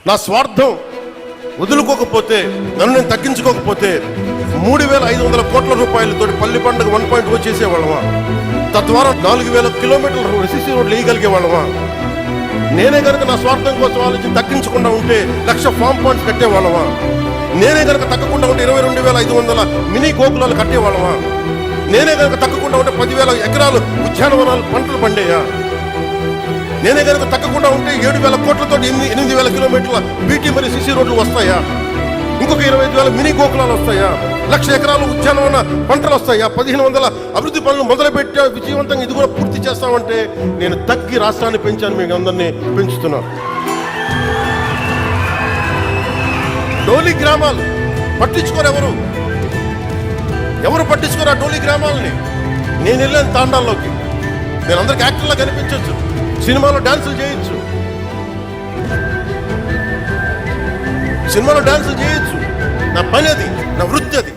నా స్వార్థం వదులుకోకపోతే, నన్ను నేను తగ్గించుకోకపోతే 3,500 కోట్ల రూపాయలతో పల్లి పండుగ 1.0 చేసేవాళ్ళమా? తద్వారా 4,000 కిలోమీటర్ల సిసి రోడ్లు వేయగలిగే వాళ్ళమా? నేనే కనుక నా స్వార్థం కోసం ఆలోచించి తగ్గించకుండా ఉంటే 1,00,000 ఫామ్ పాయింట్స్ కట్టేవాళ్ళమా? నేనే కనుక తగ్గకుండా ఉంటే 22,500 మినీ గోకులాలు కట్టేవాళ్ళమా? నేనే కనుక తగ్గకుండా ఉంటే 10,000 ఎకరాలు ఉద్యానవనాలు పంటలు పండేయా? నేనే కనుక తగ్గకుండా ఉంటే 7,000 కోట్లతో 8,000 కిలోమీటర్ల బీటీ మరియు సిసి రోడ్లు వస్తాయా? ఇంకొక 25,000 మినీ గోకులాలు వస్తాయా? 1,00,000 ఎకరాలు ఉద్యానవన పంటలు వస్తాయా? 1,500 అభివృద్ధి పనులు మొదలుపెట్టా, విజయవంతంగా ఇది కూడా పూర్తి చేస్తామంటే నేను తగ్గి రాష్ట్రాన్ని పెంచాను, మీకు అందరినీ పెంచుతున్నాను. డోలి గ్రామాలు పట్టించుకోరు, ఎవరు పట్టించుకోరు ఆ డోలి గ్రామాలని. నేను వెళ్ళాను తాండాల్లోకి, నేను అందరికి యాక్టర్లా కనిపించవచ్చు, సినిమాలో డాన్సులు చేయొచ్చు, నా పని అది, నా వృత్తి అది.